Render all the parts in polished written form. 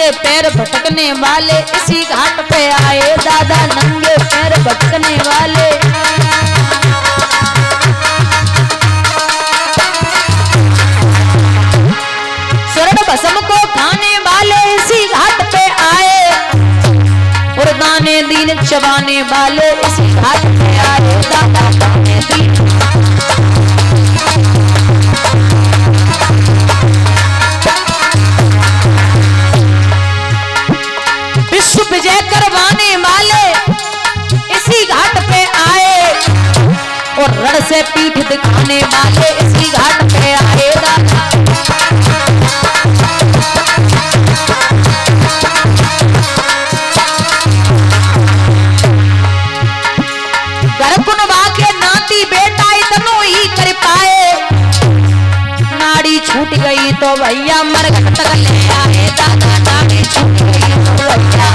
नंगे पैर भटकने वाले इसी घाट पे आए दादा, नंगे पैर भटकने वाले। स्वर्ण भस्म को खाने वाले इसी घाट पे आए, और दाने दीन चबाने वाले इसी घाट पे आए दादा, दाने दीन। विश्व विजय करवाने वाले इसी घाट पे आए, और रण से पीठ दिखाने वाले इसी घाट पे आए दादा। गरकुनवा के नाती बेटा इतनो ही कर पाए, नाड़ी छूट गई तो भैया मरघट तक ले आए दादा, नाड़ी छूट गई तो भैया।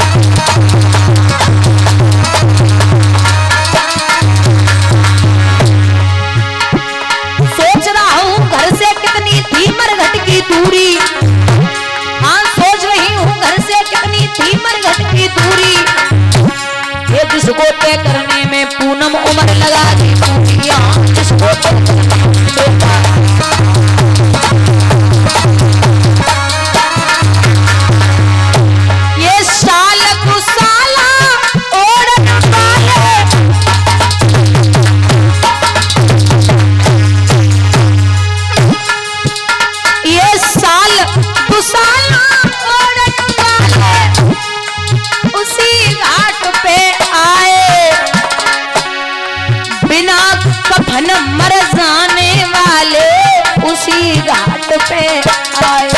सोच रहा हूँ घर से कितनी थी मरघट की दूरी, हाँ सोच रही हूँ घर से कितनी थी मरघट की दूरी, ये जिसको तय करने में पूनम उम्र लगा दी पूरी, जिसको तय करने में बेटा। ये साल कुसाला ओढ़न वाले, ये साल कुसाला ओढ़न वाले उसी घाट पे आए, बिना कफन मर जाने वाले उसी घाट पे आए।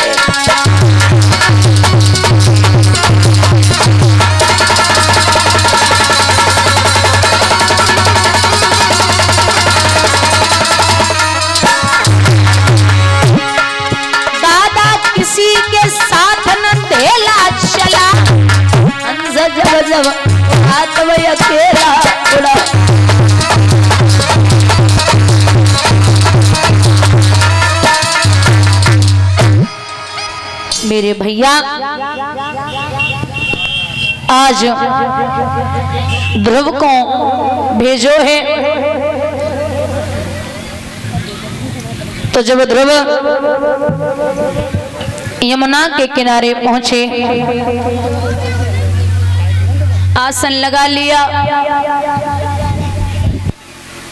दादा किसी के साथ न धेला चला, हंस जब जब हाथ में अकेला उड़ा। मेरे भैया आज ध्रुव को भेजो है, तो जब ध्रुव यमुना के किनारे पहुंचे, आसन लगा लिया,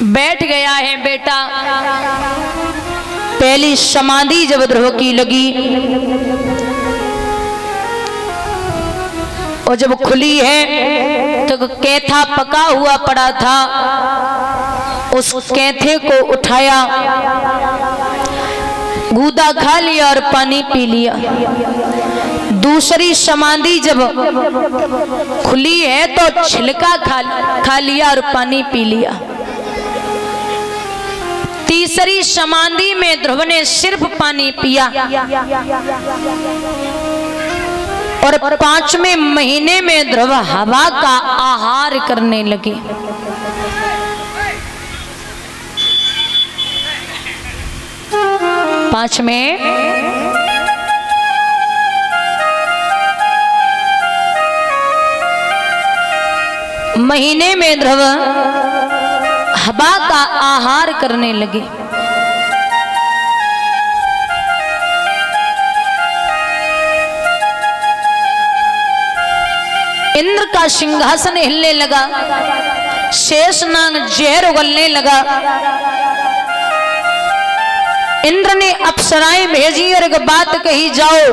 बैठ गया है बेटा। पहली समाधि जब ध्रुव की लगी और जब खुली है तो कैथा पका हुआ पड़ा था, उस कैथे को उठाया, गूदा खा लिया और पानी पी लिया। दूसरी समाधि जब खुली है तो छिलका खा लिया और पानी पी लिया। तीसरी समाधि में ध्रुव ने सिर्फ पानी पिया, और 5वें महीने में ध्रुव हवा का आहार करने लगे। पांचवें महीने में ध्रुव हवा का आहार करने लगे। इंद्र का सिंहासन हिलने लगा, शेषनाग जहर उगलने लगा। इंद्र ने अप्सराएं भेजी और एक बात कही, जाओ,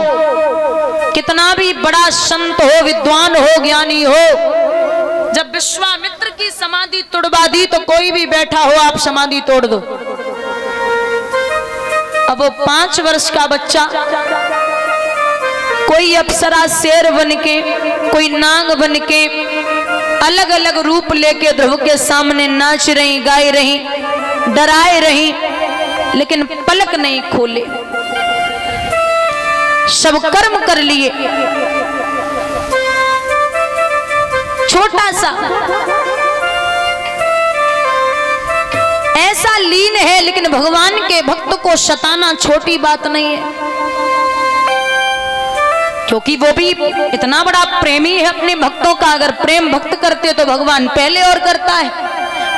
कितना भी बड़ा संत हो, विद्वान हो, ज्ञानी हो, जब विश्वामित्र की समाधि तोड़वा दी तो कोई भी बैठा हो आप समाधि तोड़ दो। अब वो 5 वर्ष का बच्चा, कोई अप्सरा शेर बन के, कोई नाग बन के, अलग अलग रूप लेके ध्रुव के सामने नाच रही, गाई रही, डराए रही, लेकिन पलक नहीं खोले। सब कर्म कर लिए। छोटा सा ऐसा लीन है, लेकिन भगवान के भक्त को सताना छोटी बात नहीं है। क्योंकि वो भी इतना बड़ा प्रेमी है अपने भक्तों का। अगर प्रेम भक्त करते तो भगवान पहले और करता है।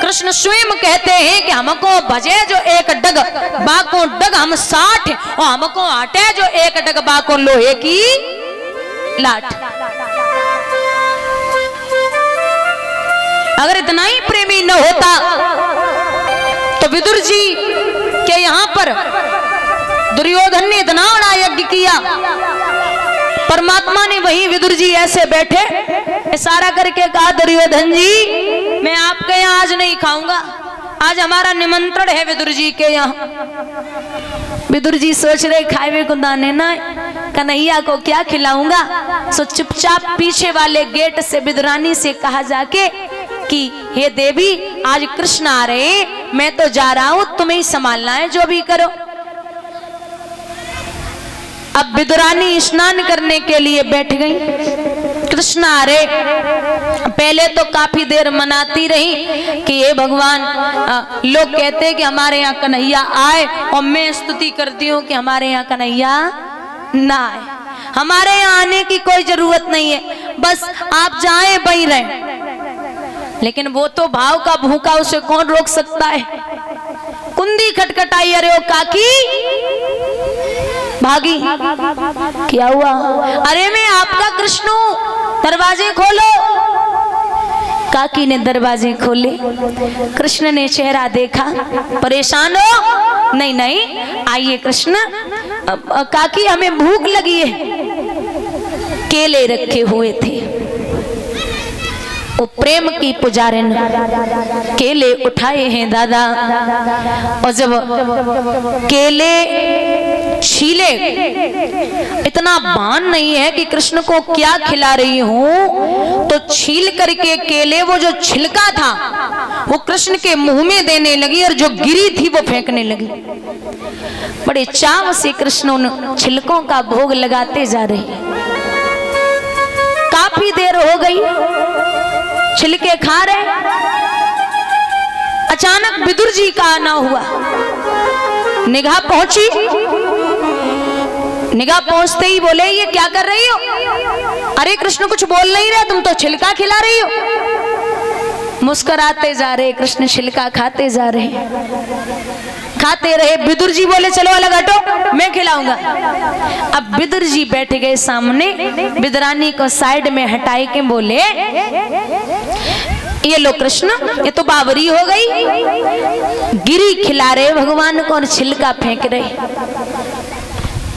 कृष्ण स्वयं कहते हैं कि हमको भजे जो एक डग बाको डग हम 60 और हमको आटे जो एक डग बाको लोहे की लाठ। अगर इतना ही प्रेमी न होता तो विदुर जी के यहाँ पर दुर्योधन ने इतना बड़ा यज्ञ किया, परमात्मा ने वही विदुर जी ऐसे बैठे इशारा करके कहा, दुर्योधन जी मैं आपके यहाँ आज नहीं खाऊंगा, आज हमारा निमंत्रण है विदुर जी के यहाँ। विदुर जी सोच रहे खाए को दाने ना, कन्हैया को क्या खिलाऊंगा। सो चुपचाप पीछे वाले गेट से विदुरानी से कहा जाके कि हे देवी आज कृष्ण आ रहे, मैं तो जा रहा हूं, तुम्हें ही संभालना है, जो भी करो। अब विदुरानी स्नान करने के लिए बैठ गई। कृष्ण आ रहे, पहले तो काफी देर मनाती रही कि ये भगवान, लोग कहते हैं कि हमारे यहाँ कन्हैया आए और मैं स्तुति करती हूँ कि हमारे यहाँ कन्हैया ना आए, हमारे यहाँ आने की कोई जरूरत नहीं है, बस आप जाएं वहीं रहें। लेकिन वो तो भाव का भूखा, उसे कौन रोक सकता है। कुंदी खटखटाई, अरे ओ काकी भागी, क्या हुआ? अरे मैं आपका कृष्ण हूं, दरवाजे खोलो। काकी ने दरवाजे खोले, कृष्ण ने चेहरा देखा, परेशान हो? नहीं नहीं आइए कृष्ण। काकी हमें भूख लगी है। केले रखे हुए थे, वो प्रेम की पुजारिन केले उठाए हैं दादा, और जब केले छीले, इतना भान नहीं है कि कृष्ण को क्या खिला रही हूं, तो छील करके केले वो जो छिलका था वो कृष्ण के मुंह में देने लगी और जो गिरी थी वो फेंकने लगी। बड़े चाव से कृष्ण उन छिलकों का भोग लगाते जा रहे हैं। काफी देर हो गई, छिलके खा रहे, अचानक विदुर जी का आना हुआ। निगाह पहुंची, निगाह पहुंचते ही बोले, ये क्या कर रही हो? अरे कृष्ण कुछ बोल नहीं रहे, तुम तो छिलका खिला रही हो। मुस्कुराते जा रहे कृष्ण, छिलका खाते जा रहे, खाते रहे। विदुर जी बोले चलो अलग हटो, मैं खिलाऊंगा। अब विदुर जी बैठ गए सामने, विदुरानी को साइड में हटाए के बोले, ये लो कृष्ण, ये तो बावरी हो गई, गिरी खिला रहे भगवान को और छिलका फेंक रहे।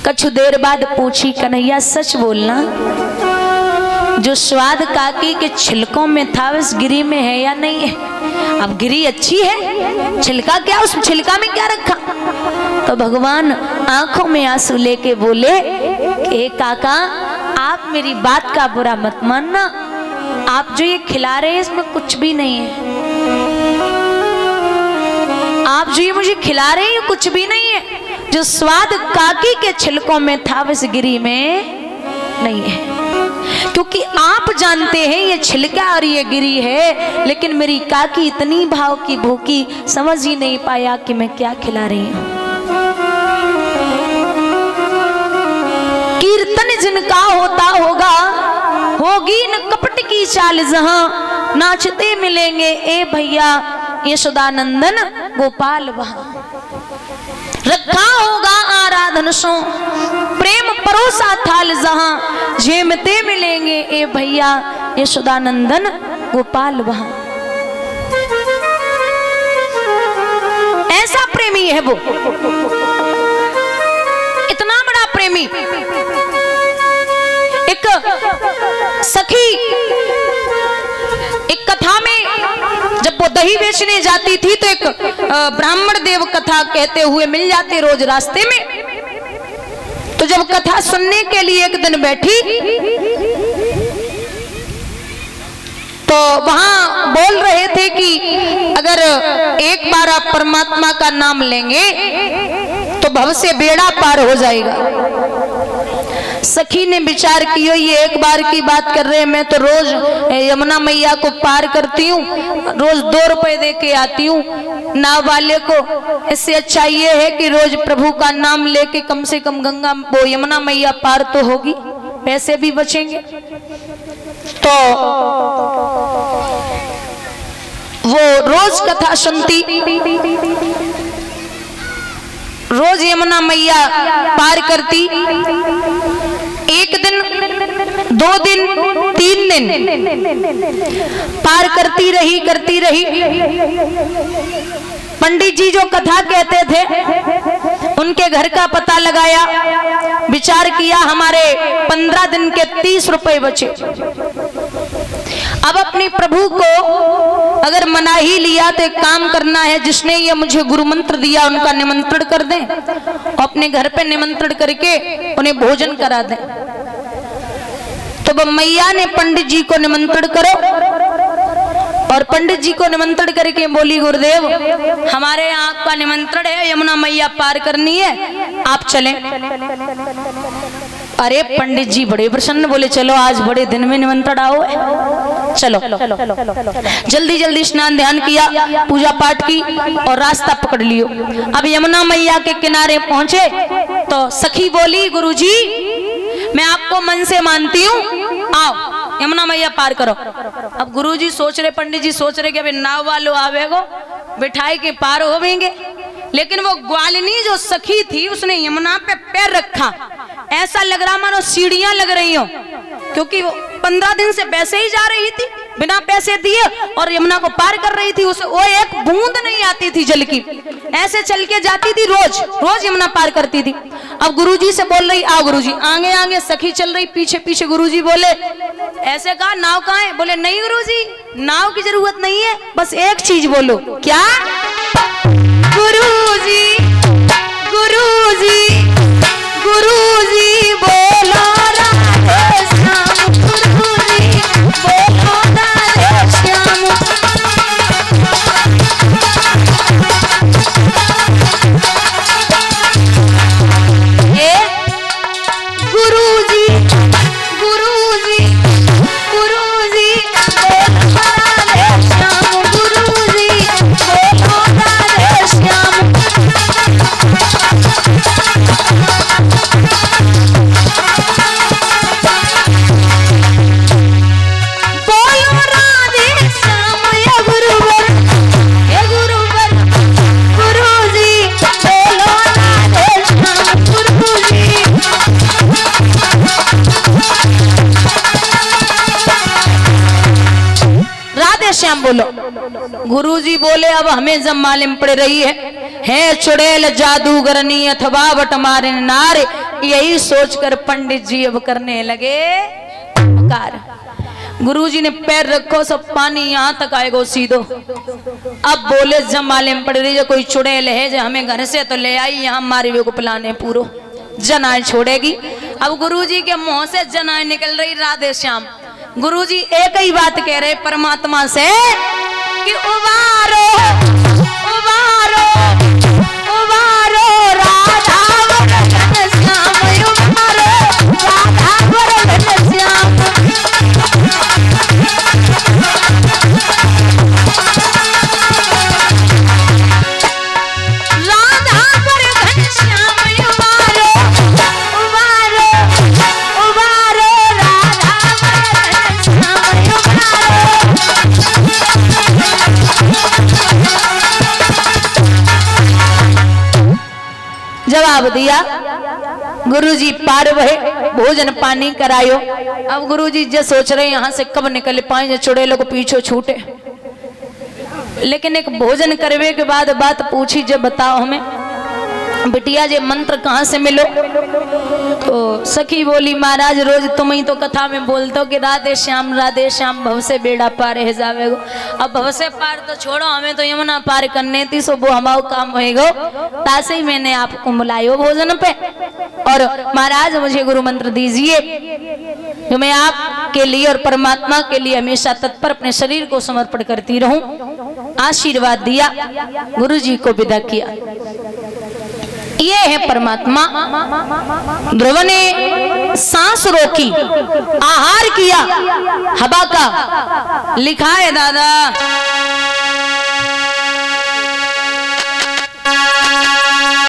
कुछ देर बाद पूछी, कन्हैया सच बोलना, जो स्वाद काकी के छिलकों में था उस गिरी में है या नहीं है? अब गिरी अच्छी है, छिलका क्या, उस छिलका में क्या रखा? तो भगवान आंखों में आंसू लेके बोले कि काका आप मेरी बात का बुरा मत मानना, आप जो ये खिला रहे हैं इसमें कुछ भी नहीं है। आप जो ये मुझे खिला रहे हैं कुछ भी नहीं है, जो स्वाद काकी के छिलकों में था वैसे गिरी में नहीं है। क्योंकि आप जानते हैं ये छिलका और ये गिरी है, लेकिन मेरी काकी इतनी भाव की भूखी, समझ ही नहीं पाया कि मैं क्या खिला रही हूं। कीर्तन जिनका होता होगा, होगी न कपट की चाल, जहां नाचते मिलेंगे ए भैया यशोदानंदन गोपाल, वहां रखा होगा आराधन सो प्रेम परोसा थाल, जहां झेमते मिलेंगे ए भैया यशोदानंदन गोपाल, वहां। ऐसा प्रेमी है वो, इतना बड़ा प्रेमी। एक सखी एक कथा में जब वो दही बेचने जाती थी तो एक ब्राह्मण देव कथा कहते हुए मिल जाते रोज रास्ते में। तो जब कथा सुनने के लिए एक दिन बैठी तो वहां बोल रहे थे कि अगर एक बार आप परमात्मा का नाम लेंगे तो भव से बेड़ा पार हो जाएगा। सखी ने विचार किया, ये एक बार की बात कर रहे हैं, मैं तो रोज यमुना मैया को पार करती हूँ, रोज 2 रुपए दे के आती हूँ नाव वाले को। इससे अच्छा ये है कि रोज प्रभु का नाम लेके कम से कम गंगा वो यमुना मैया पार तो होगी। पैसे भी बचेंगे। तो वो रोज कथा सुनती, रोज यमुना मैया पार करती। एक दिन, 2 दिन, 3 दिन पार करती रही। पंडित जी जो कथा कहते थे उनके घर का पता लगाया, विचार किया हमारे 15 दिन के 30 रुपए बचे। अब अपने प्रभु को अगर मना ही लिया तो एक काम करना है, जिसने ये मुझे गुरु मंत्र दिया उनका निमंत्रण कर दें, अपने घर पे निमंत्रण करके उन्हें भोजन करा दें। तो मैया ने पंडित जी को निमंत्रण करो, और पंडित जी को निमंत्रण करके बोली गुरुदेव हमारे यहाँ आपका निमंत्रण है, यमुना मैया पार करनी है, आप चलें। अरे पंडित जी बड़े प्रसन्न, बोले चलो आज बड़े दिन में निमंत्रण आओ, चलो। जल्दी जल्दी स्नान ध्यान किया, पूजा पाठ की और रास्ता पकड़ लियो। अब यमुना मैया के किनारे पहुंचे तो सखी बोली गुरुजी मैं आपको मन से मानती हूँ, आओ यमुना मैया पार करो। अब गुरुजी सोच रहे, पंडित जी सोच रहे कि अभी नाव वालों आवेगो बिठाई के पार होवेंगे, लेकिन वो ग्वालिनी जो सखी थी उसने यमुना पे पैर रखा, ऐसा लग रहा मानो सीढ़ियां लग रही हो, क्योंकि वो 15 दिन से पैसे ही जा रही थी बिना पैसे दिए और यमुना को पार कर रही थी। उसे वो एक बूंद नहीं आती थी जल की, ऐसे चल के जाती थी, रोज यमुना पार करती थी। अब गुरुजी से बोल रही आओ गुरुजी, आगे आगे सखी चल रही, पीछे पीछे गुरुजी बोले ऐसे कहा नाव कहाँ है? बोले नहीं गुरुजी नाव की जरूरत नहीं है, बस एक चीज बोलो। क्या? गुरुजी गुरुजी गुरुजी बोलो राधे श्याम, गुरुजी बोलो राधे श्याम। ये गुरुजी गुरुजी गुरुजी बोलो राधे श्याम, गुरुजी बोलो राधे श्याम। श्याम बोलो। गुरुजी बोले अब हमें जब मालूम पड़ रही है चुड़ैल जादूगरनी अथवा बट मारे नारे, यही सोचकर पंडित जी अब करने लगे पुकार। गुरुजी ने पैर रखो सब पानी यहाँ तक आएगो सीधो। अब बोले जब मालूम पड़ रही है कोई चुड़ैल है जो हमें घर से तो ले आई, यहाँ मारे को पिलाने पूरो जनाए छोड़ेगी। अब गुरुजी के मुंह से जनाए निकल रही राधे श्याम। गुरुजी एक ही बात कह रहे परमात्मा से कि उबारो उबारो उबारो राधा वरन श्याम, उबारो राधा वरन श्याम। राधा वरन श्याम उबारो उबारो उबारो राधा वरन श्याम उबारो। जवाब दिया गुरुजी पार भय, भोजन पानी करायो। अब गुरुजी जो सोच रहे यहाँ से कब निकल पाए जो चुड़ैलों को पीछे छूटे, लेकिन एक भोजन करवे के बाद बात पूछी जब बताओ हमें बिटिया जे मंत्र कहाँ से मिलो? तो सखी बोली महाराज रोज तुम ही तो कथा में बोलते हो कि राधे श्याम भव से बेड़ा पार है जावेगो। अब भव से पार तो छोड़ो, हमें तो यमुना पार करने थी, सो वो हमारा काम होएगा। तासे ही मैंने आपको बुलायो भोजन पे, और महाराज मुझे गुरु मंत्र दीजिए जो मैं आपके लिए और परमात्मा के लिए हमेशा तत्पर अपने शरीर को समर्पण करती रहूं। आशीर्वाद दिया, गुरु जी को विदा किया। ये है परमात्मा। ध्रुव ने सांस रोकी, आहार किया हवा का, लिखा है दादा